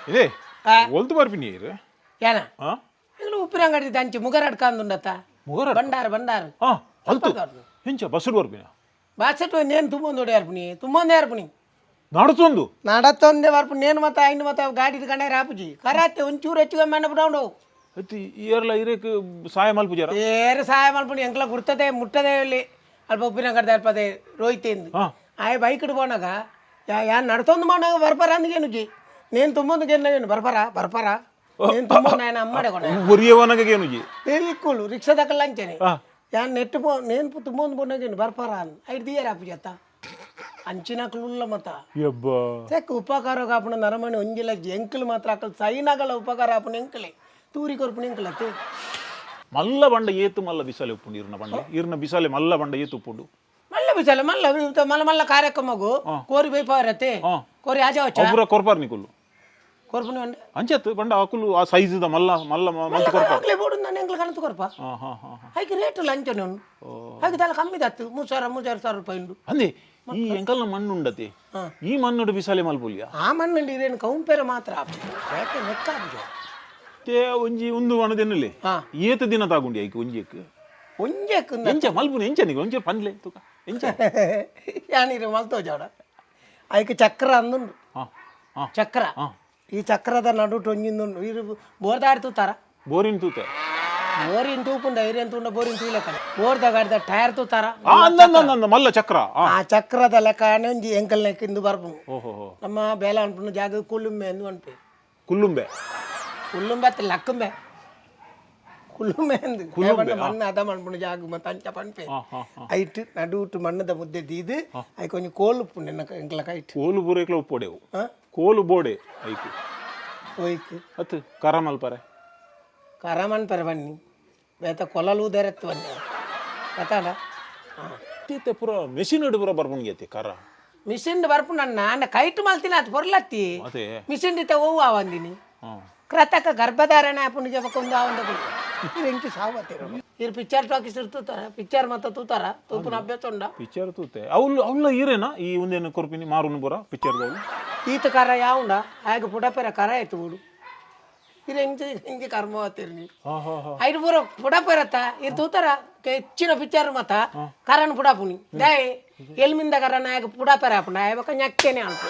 ಇದೇ ಒಲ್ತು ಬರ್ಪಿನಿ ಇರು ಏನ ಇದು ಉಪ್ಪಿನಂಗಡಿ ದಂಚಿ ಮುಗರಾಡ್ ಕಾಂದುಂಡತ್ತ ಮುಗರಾಡ್ ಬಂಡಾರ ಬಂಡಾರ ಅಲ್ತು ಹೆಂಚ ಬಸ್ಸುಡು ಬರ್ಪಿನ ಬಾಸಟ್ಟು ನೇನು ತುಂಬೊಂದು ಹೊಡೆಯಾರ್ಪುನಿ ತುಂಬೊಂದೇ ಯಾರ್ಪುನಿ ನಡತೊಂದು ನಡತ್ತೊಂದೇ ಬರ್ಪು ನೇನು ಮತ್ತೆ ಐನು ಮತ್ತೆ ಗಾಡಿ ಗಂಡ ರಾಪುಜಿ ಕರಾತೆ ಒಂಚೂರು ಹೆಚ್ಚಿಗೆ ಮಣ್ಣ ಬಿಡೋಂಡು ಅತಿ ಏರ್ಲ ಇರಕ್ಕೆ ಸಹಾಯ ಮಲ್ಪುಜಾರ ಏರು ಸಹಾಯ ಮಲ್ಪುನಿ ಎಂಕ್ಲ ಗುರ್ತದೆ ಮುಟ್ಟದೆ ಇಲ್ಲಿ ಅಲ್ಪ ಉಪ್ಪಿನಂಗಡಿ ದರ್ಪದೆ ರೋಯ್ತೇಂದು ಆಯ್ ಬೈಕ್ ಇಡ್ಬೋನಾಗ ಯಾನ್ ನಡ್ತೊಂದು ಮಾಡೋಗ ಬರ್ಬಾರ ಅಂದ್ಗೇನುಜಿ నేను తుమ్మందుకేను బరపరా బరపరా నేను తుమ్మ ఆయన అమ్మాడే కూడా బొరియవనగేనుజి బిల్కుల్ రిక్షా దక్కల లంచని యాన్ నెట్ పో నేను తుమ్మందు పోనగేను బరపరా ఐదు దియరా అప్పు చేత ಅಂಚಿನಕಲುಲ್ಲ ಮತ ಯಬ್ಬಾ ತೆಕ್ ಉಪಕಾರ ಕಾಪುನ ನರಮಣಿ ಒಂಜಿಲ ಎಂಕಲ್ ಮಾತ್ರ ಅಕಲ್ ಸೈನಾಗಲ ಉಪಕಾರ ಆಪುನ ಎಂಕಲೆ ತೂರಿ ಕೊರ್ಪುನ ಎಂಕಲತ್ತೆ ಮಲ್ಲ ಬಂಡ ಏತು ಮಲ್ಲ ಬಿಸಾಲೆ ಉಪ್ಪುಂಡು ಇರ್ನ ಬಂಡ ಇರ್ನ ಬಿಸಾಲೆ ಮಲ್ಲ ಬಂಡ ಏತು ಉಪ್ಪುಂಡು ಮಲ್ಲ ಬಿಸಾಲೆ ಮಲ್ಲ ಮಲ್ಲ ಮಲ್ಲ ಕಾರ್ಯಕ್ರಮಗು ಕೋರಿ ಬೈಪಾರತೆ ಕೋರಿ ಆಜಾವಚ್ಚ ಒಬ್ಬರ ಕೊರ್ಪಾರ್ ನಿಕುಲು ಕೊರ್ಪುನ ಬಂಡ ಅಂಚತ್ ಬಂಡ ಅಕುಲು ಆ ಸೈಜ್ ದ ಮಲ್ಲ ಮಲ್ಲ ಮಂತ ಕೊರ್ಪಾರ್ ಅಕ್ಲೆ ಬೋಡು ನಾನು ಎಂಕಲ್ ಕಣತು ಕೊರ್ಪ ಹೈಗೆ ರೇಟ್ ಲಂಚನೆ ಉಂಡು ಹಾಗೆ ತಲೆ ಕಮ್ಮಿ ದತ್ತು 3,000 ರೂಪಾಯಿ ಉಂಡು ಅಂದೆ ಈ ಎಂಕಲ್ನ ಮಣ್ಣು ಉಂಡತೆ ಈ ಮಣ್ಣು ಬಿಸಾಲೆ ಮಲ್ಪುಲಿಯಾ ಆ ಮಣ್ಣು ಇರೇನು ಕೌಂಪೆರ ಮಾತ್ರ ಯಾಕೆ ನೆಕ್ಕಾಬುಜ ತೇ ಒಂಜಿ ಒಂದು ವನದೆನ್ನಲೆ ಏತ ದಿನ ತಾಗುಂಡಿ ಐಕೆ ಒಂಜಿಯಕ್ಕೆ ಒಂಜೆಕ್ ಎಂಚ ಮಲ್ಪುನ ಎಂಚ ನಿಗೆ ಒಂಜೆ ಪಂದ್ಲೆ ತುಕ ಎಂಚ ಯಾನಿರು ಮಲ್ತೋ ಜಾಡ ಐಕೆ ಚಕ್ರ ಅಂದುಂಡು ಚಕ್ರ ಈ ಚಕ್ರದ ನಡುಟು ಒಂಜಿಂದುಂಡು ಇರು ಬೋರ್ದಾಡಿ ತೂತಾರ ಬೋರಿನ್ ತೂತೆ ಬೋರಿನ್ ತೂಪುಂಡ ಐರೇನ್ ತೂಂಡ ಬೋರಿನ್ ತೂಲೆಕ್ಕ ಬೋರ್ದ ಗಾಡಿದ ಟೈರ್ ತೂತಾರ ಮಲ್ಲ ಚಕ್ರ ಆ ಚಕ್ರದ ಲೆಕ್ಕನೆ ಒಂಜಿ ಎಂಕಲ್ ಲೆಕ್ಕಿಂದು ಬರ್ಪು ನಮ್ಮ ಬೇಲ ಅನ್ಪುನ ಜಾಗ ಕುಲ್ಲುಂಬೆ ಎಂದು ಅನ್ಪೆ ಕುಲ್ಲುಂಬೆ ಕುಲ್ಲುಂಬೆ ಅತ್ತ ಲಕ್ಕುಂಬೆ ಕುಲ್ಲುಂಬೆ ಎಂದು ಮಣ್ಣು ಅದ ಮಣ್ಪುನ ಜಾಗ ಮತ್ತೆ ಅಂಚ ಪನ್ಪೆ ಐಟ್ ನಡುಟು ಮಣ್ಣದ ಮುದ್ದೆ ದೀದು ಐ ಕೊಂಚ ಕೋಲು ಪುಣ್ಯ ಎಂಕಲ ಕೈಟ್ ಕೋಲು ಬೂರೆಕ್ಲ ಉಪ್ಪೊಡೆವು ಕೋಲು ಬೋಡೆ ಐಕು ಓಯ್ಕು ಅತ್ತು ಕರ ಮಲ್ಪರೆ ಕರಮನ್ ಪರ ಬನ್ನಿ ಬೇತ ಕೊಲಲು ಉದರತ್ತು ಬನ್ನಿ ಗೊತ್ತಾಡ ತೀತೆ ಪುರ ಮೆಷಿನ್ ಹಿಡು ಪುರ ಬರ್ಪುಣ್ಗೈತಿ ಕರ ಮಿಷಿನ್ ಬರ್ಪು ನನ್ನ ಕೈಟ್ ಮಲ್ತೀನಿ ಅದು ಬೊರ್ಲತ್ತಿ ಅದೇ ಮಿಷಿನ್ ರೀತಿ ಹೋವು ಆವಂದಿನಿ ಕೃತಕ ಗರ್ಭಧಾರಣೆ ಆಪುಣಿಗೆ ಒಂದು ಆವಂದ ಎಂಕಿ ಸಾವತ್ತಿರ ಇರು ಪಿಕ್ಚರ್ ಟಾಕೀಸ್ ಇರ್ತೂತಾರ ಪಿಕ್ಚರ್ ಮತ್ತೆ ತೂತಾರ ತೂಪುನ ಅಭ್ಯಾಸ ಉಂಡ ಪಿಕ್ಚರ್ ತೂತೆ ಅವಳ ಈರೇನಾ ಈ ಒಂದೇನು ಕೊರ್ಪಿನಿ ಮಾರುನು ಪುರ ಪಿಕ್ಚರ್ ಈತ ಕರ ಯಾವುಂಡ ಹಾಗೆ ಪುಡಪೆರ ಕರ ಆಯ್ತು ಬಿಡು ಇದು ಹೆಂಗೆ ಕರ್ಮ ಆತೀರಿ ನೀವು ಐದು ಪೂರ ಪುಡಪೆರತ್ತ ಇದು ತೂತಾರ ಹೆಚ್ಚಿನ ಪಿಕ್ಚರ್ ಮತ್ತ ಕರನ್ ಪುಡಪುನಿ ದಯ ಎಲ್ಮಿಂದ ಕರನ ಹಾಗೆ ಪುಡಪೆರ ಆಪುಂಡ ಆಯ್ಬೇಕ ñakkೇನೆ ಅನ್ಪು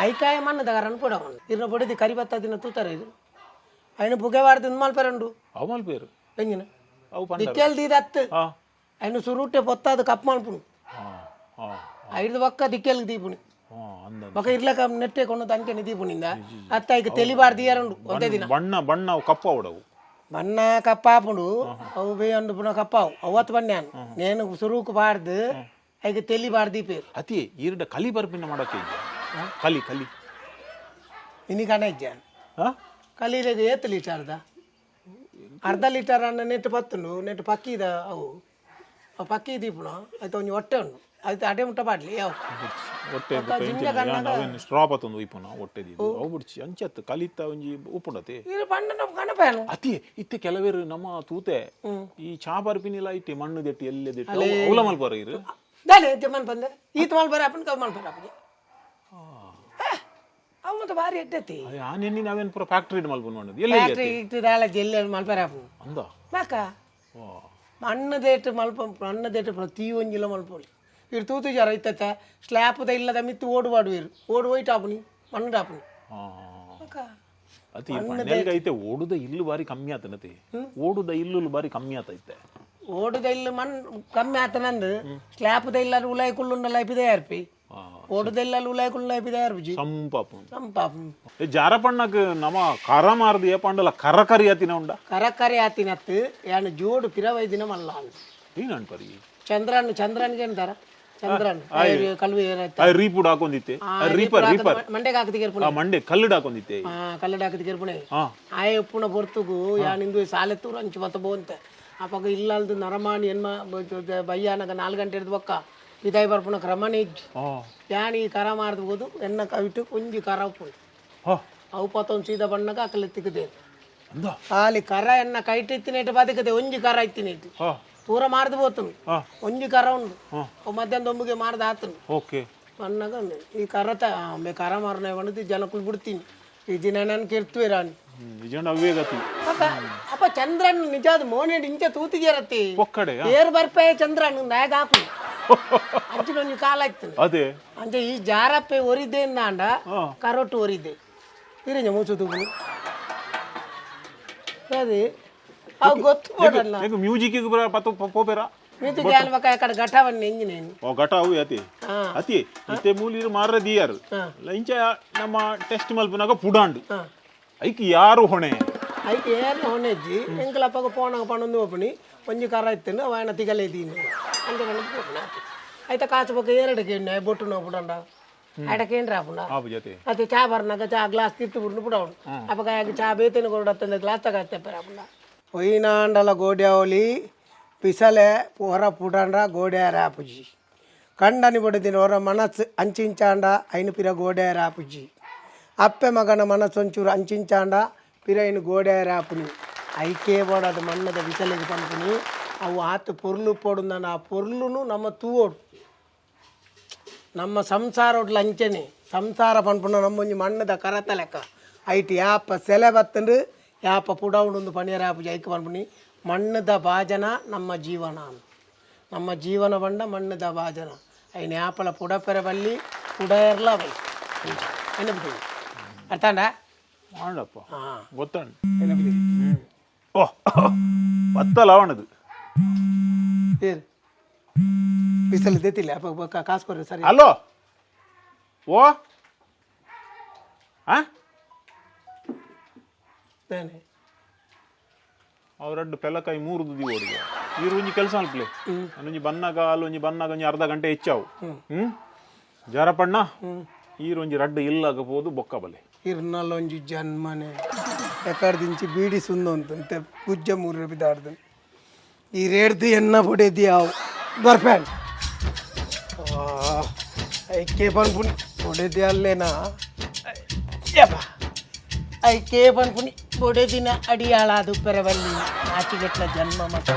ಐಕಾಯ ಮಣ್ಣದ ಕರನ್ ಪುಡಪುಂಡು ಇರ್ನ ಬಡಿದು ಕರಿಬತ್ತ ದಿನ ತೂತಾರ ಇದು అయిన బుగేవాడు మల్పేరండు అవు మల్పేరు ఎంగిన దిక్కేలు దీదత్తు ఆయన సురుట్టే పొత్తాదు కప్పు మల్పును ఐదు పక్క దిక్కేలకు దీపుని ఒక ఇర్లక నెట్టే కొన్న దానికి దీపునిందా అత్త ఇక తెలిబాడు తీయరండు ಒಂದೇ ದಿನ ಬಣ್ಣ ಬಣ್ಣ ಕಪ್ಪ ಅವಡವು ಬಣ್ಣ ಕಪ್ಪಾಪುಂಡು ಅವು ಬೇಯಂಡು ಪುನಃ ಕಪ್ಪಾವು ಅವತ್ತು ಬಣ್ಣಾನು నేను ಸುರುಕು ಬಾರ್ದು ಈಗ తెలిబాడు దీపేరు ಅತಿ ಈರ್ಡ ಕಲಿ ಬರ್ಪಿನ ಮಾಡಕ್ಕೆ ಕಲಿ ಕಲಿ ಇನಿ ಕಣ ಇಜ್ಜ ಕಲೀಲೆಗೆ ಏತು ಲೀಟರ್ದ ಅರ್ಧ ಲೀಟರ್ ಅನ್ನ ನೆಟ್ಟು ಪತ್ತುಂಡು ನೆಟ್ಟು ಪಕ್ಕಿದ ಅವು ಅವು ಪಕ್ಕಿ ದೀಪುಣ ಆಯ್ತು ಒಂಜಿ ಹೊಟ್ಟೆ ಉಂಡು ಆಯ್ತು ಅಡೆ ಮುಟ್ಟ ಪಾಡ್ಲಿ ಯಾವ ಹೊಟ್ಟೆ ಸ್ಟ್ರಾಪ್ ಅತ್ತೊಂದು ಉಯ್ಪುನ ಹೊಟ್ಟೆ ದೀದು ಅವು ಬಿಡ್ಚಿ ಅಂಚತ್ತು ಕಲಿತ ಒಂಜಿ ಉಪ್ಪುಂಡತೆ ಇದು ಪಂಡ ನಮ್ಮ ಕಣಪೇನು ಅತಿ ಇತ್ತೆ ಕೆಲವೇರು ನಮ್ಮ ತೂತೆ ಈ ಚಾ ಬರ್ಪಿನಿಲ್ಲ ಇಟ್ಟಿ ಮಣ್ಣು ದೆಟ್ಟಿ ಎಲ್ಲೇ ದೆಟ್ಟಿ ಅವಲ ಮಲ್ಪರ ಇರು ದಾನೆ ಜಮನ್ ಬಂದೆ ಈತ ಮಲ್ಪರ ಅಪ್ಪನ ಕವ್ ಮಲ್ಪರ ಅಪ್ಪಗೆ ಅವು ಮತ್ತೆ ಭಾರಿ ಎಟ್ಟೈತಿ ನಿನ್ನೆ ನಾವೇನು ಪೂರ ಫ್ಯಾಕ್ಟ್ರಿ ಮಲ್ಪನ್ ಮಾಡೋದು ಎಲ್ಲ ಫ್ಯಾಕ್ಟ್ರಿ ಇಟ್ಟಿದಾಳ ಜೆಲ್ಲ ಮಲ್ಪರ ಅಪ್ಪು ಅಂದ ಬಾಕ ಮಣ್ಣದೇಟು ಮಲ್ಪ ಮಣ್ಣದೇಟು ಪ್ರತಿ ಒಂಜಿಲ ಮಲ್ಪೋಳಿ ಇರು ತೂತು ಜರ ಇತ್ತ ಸ್ಲ್ಯಾಪದ ಇಲ್ಲದ ಮಿತ್ತು ಓಡುವಾಡು ಇರು ಓಡು ಹೋಯ್ತು ಆಪುನಿ ಮಣ್ಣು ಆಪುನಿ ಅತಿ ಐತೆ ಓಡುದ ಇಲ್ಲು ಬಾರಿ ಕಮ್ಮಿ ಆತನತಿ ಓಡುದ ಇಲ್ಲು ಬಾರಿ ಕಮ್ಮಿ ಆತೈತೆ ಓಡುದ ಇಲ್ಲು ಮಣ್ಣು ಕಮ್ಮಿ ಆತನಂದು ಸ್ಲ್ಯಾಪದ ಇಲ್ಲಾರು ಉಲಾಯಿ ಕುಳ್ಳುಂಡಲ್ಲ ಇಪಿದೆ ಯಾರ್ಪಿ ಓಡುದೆಲ್ಲ ಉಲಾಯಿ ಕುಳ್ಳ ಇಪಿದೆ ಯಾರ್ಪಿ ಸಂಪಾಪು ಸಂಪಾಪು ಜಾರಪಣ್ಣಕ್ಕೆ ನಮ್ಮ ಕರ ಮಾರ್ದು ಏ ಪಂಡಲ ಕರಕರಿ ಆತಿನ ಉಂಡ ಕರಕರಿ ಆತಿನತ್ತು ಯಾನು ಜೋಡು ಪಿರವೈ ದಿನ ಮಲ್ಲ ಏನು ಅನ್ಪರಿ ಚಂದ್ರನ್ ಚಂದ್ರನ್ಗೆ ಅಂತಾರ ಚಂದ್ರನ್ ಕಲ್ವಿ ರೀಪುಡ್ ಹಾಕೊಂಡಿತ್ತೆ ರೀಪರ್ ರೀಪರ್ ಮಂಡೆಗೆ ಹಾಕದಿ ಕೇರ್ಪುಣ ಮಂಡೆ ಕಲ್ಲಡ್ ಹಾಕೊಂಡಿತ್ತೆ ಕಲ್ಲಡ್ ಹಾಕದಿ ಕೇರ್ಪುಣೆ ಆಯ ಉಪ್ಪುಣ ಬರ್ತುಗು ಯಾನಿಂದು ಸಾಲೆತ್ತೂರು ಅಂಚು ಮತ್ತ ಬೋಂತೆ ಆ ಪಕ್ಕ ಇಲ್ಲಲ್ದು ನರಮಾಣಿ ಎನ್ಮ ಬಯ್ಯಾನಗ 4 ಗಂಟೆ ಇರ್ದು ಬಕ್ಕ ವಿದಾಯ ಬರ್ಪುಣ ಕ್ರಮನೇ ಇಜ್ಜಿ ಯಾನಿ ಕರ ಮಾರ್ದು ಹೋದು ಎನ್ನ ಕವಿಟ್ಟು ಒಂಜಿ ಕರ ಉಪ್ಪುಂಡು ಅವು ಪತ್ತೊಂದು ಸೀದಾ ಬಣ್ಣಗ ಅಕ್ಕಲೆ ತಿಕ್ಕದೆ ಅಲ್ಲಿ ಕರ ಎನ್ನ ಕೈಟ್ ಇತ್ತಿನೇಟು ಬದುಕದೆ ಒಂಜಿ ಕರ ಇತ್ತಿನೇಟು ಪೂರ ಮಾರ್ದು పోతుంది ಒಂಜಿ ಕರ ಉಂಡು ಮಧ್ಯಾಹ್ನ ದೊಂಬಿಗೆ ಮಾರ್ದು ಆತನು ಓಕೆ ಮಣ್ಣಗ ಈ ಕರ ಕರ ಮಾರನೆ ಬಂದು ಜನಕ್ಕೂ ಬಿಡ್ತೀನಿ ఇది ನಾನು ಕಿರ್ತುವೆ ರಾಣಿ ನಿಜ ಅವೇ ಗತಿ ಅಪ್ಪ ಚಂದ್ರನ್ ನಿಜಾದ ಮೋನೆ ಇಂಚ ತೂತಿಗೆರತ್ತಿ ಒಕ್ಕಡೆ ಏರ್ ಬರ್ಪೆ ಚಂದ್ರನ್ ನಾಯಕ ಹಾಕು ಅಂಚಿನೊಂದು ಕಾಲ ಆಯ್ತು ಅದೇ ಅಂಚೆ ಈ ಜಾರಪ್ಪೆ ಒರಿದ್ದೆ ಅಂದ ಕರೋಟು ಒರಿದ್ದೆ ಇರೇಂಜ ಮೂಸು ತೂಪು ಅದೇ ಅವು ಗೊತ್ತು ಕೊಡಲ್ಲ ಮ್ಯೂಸಿಕ್ ಪೋಪೆರಾ ಮಿತಿ ಗ್ಯಾನ್ ಬಕ ಅక్కడ ಘಟವನ್ನ ಎಂಜಿನೇನು ಓ ಘಟ ಅವು ಅತಿ ಇತ್ತೆ ಮೂಲಿರು ಮಾರ ದಿಯಾರು ಇಂಚ ನಮ್ಮ ಟೆಸ್ಟ್ ಮಲ್ಪನಾಗ ಪುಡಾಂಡು ಐಕ್ ಯಾರು ಹೊಣೆ ಐಕ್ ಏರ್ನ ಹೊಣೆಜ್ಜಿ ಎಂಕಲಪ್ಪಗ ಫೋನಾಗ ಪಣೊಂದು ಓಪನಿ ಒಂಜಿ ಕರ ಇತ್ತೇನು ಅವನ ತಿಗಲೆ ದೀನಿ ಅಂತ ಪಣೊಂದು ಆಯ್ತಾ ಕಾಸು ಬಕ ಎರಡಕ್ಕೆ ಬೊಟ್ಟು ನೋ ಪುಡಂಡ ಆಡಕೇನ್ರ ಆಪುಂಡ ಅತ್ತೆ ಚಾ ಬರ್ನಾಗ ಚಾ ಗ್ಲಾಸ್ ತಿತ್ತು ಬಿಡ್ನು ಪುಡವನು ಅಪ್ಪಗ ಚಾ ಬೇತೇನು ಕೊಡತ್ತಂದ ಗ್ಲಾಸ್ ತಗತ್ತೆ ಆಪುಂಡ ಒಯ್ನಾಂಡಲ ಗೋಡ್ಯಾವಲಿ ಪಿಸಲೆ ಹೊರ ಪುಡಂಡ ಗೋಡ್ಯ ರಾಪುಜಿ ಕಂಡನಿ ಬಡದಿನ ಹೊರ ಮನಸ್ಸು ಅಂಚಿಂಚಾಂಡ ಐನು ಪಿರ ಗೋಡ್ಯ ರಾಪುಜಿ ಅಪ್ಪೆ ಮಗನ ಮನಸ್ಸು ಒಂಚೂರು ಅಂಚಿಂಚಾಂಡ ಪಿರ ಇನ್ನು ಗೋಡ್ಯ ರಾಪುನಿ ಐಕೆ ಬೋಡದು ಮಣ್ಣದ ಬಿಸಲಿಗೆ ಪಂಪುನಿ ಅವು ಆತು ಪೊರ್ಲು ಪೋಡುಂದ ಆ ಪೊರ್ಲುನು ನಮ್ಮ ತೂವೋಡು ನಮ್ಮ ಸಂಸಾರ ಒಡ್ಲು ಅಂಚೆನೆ ಸಂಸಾರ ಪಂಪುನ ನಮ್ಮೊಂಜಿ ಮಣ್ಣದ ಕರತ ಲೆಕ್ಕ ಐಟಿ ಯಾಪ ಸೆಲೆ ಬತ್ತಂಡು ಯಾಪ ಪುಡವುಂಡು ಪಣಿಯರ ಆಪುಜಿ ಐಕೆ ಪಂಪುನಿ ಮಣ್ಣದ ಭಾಜನ ನಮ್ಮ ಜೀವನ ನಮ್ಮ ಜೀವನ ಬಂಡ ಮಣ್ಣದ ಭಾಜನ ಐನ ಯಾಪಲ ಪುಡಪೆರ ಬಲ್ಲಿ ಪುಡಯರ್ಲ ಬೈ ನೆನಪಿದೆ ಅರ್ಥಾಂಡ ಮಾಡಪ್ಪ ಗೊತ್ತಂಡು ನೆನಪಿದೆ ಓ ಬತ್ತಲ ಅವನದು ಏರು ಬಿಸಲು ದೇತಿಲ್ಲ ಅಪ್ಪ ಕಾಸು ಕೊಡ್ರಿ ಸರಿ ಹಲೋ ಓ ಆ ಅವರಡ್ಡು ಪೆಲಕಾಯಿ 3 ದುದಿ ಓಡಿಗೆ ಇರು ಒಂಜಿ ಕೆಲಸ ಅಲ್ಪ್ಲೆ ಒಂಜಿ ಬನ್ನಾಗ ಒಂಜಿ ಅರ್ಧ ಗಂಟೆ ಹೆಚ್ಚಾವು ಜಾರಪಣ್ಣ ಈರೊಂಜಿ ರಡ್ಡು ಇಲ್ಲಾಗಬಹುದು ಬೊಕ್ಕ ಬಲೆ ಇರ್ನಲ್ಲೊಂಜಿ ಜನ್ಮನೆ ಎಕಡ್ದಿಂಚಿ ಬೀಡಿ ಸುಂದು ಅಂತಂತೆ ಪೂಜ್ಯ 3 ಬಿದ್ದಾಡ್ದು ಈ ರೇಡ್ದು ಎನ್ನ ಬೊಡೆದಿ ಯಾವು ಬರ್ಪ್ಯಾನ್ ಐಕೆ ಪನ್ಪುನಿ ಬೊಡೆದಿ ಅಲ್ಲೇನಾ ಐಕೆ ಪನ್ಪುನಿ ಬೊಡೆದಿನ ಅಡಿಯಾಳಾದು ಪೆರವಲ್ಲಿ ನಾಚಿಗೆಟ್ಲ ಜನ್ಮ ಮತ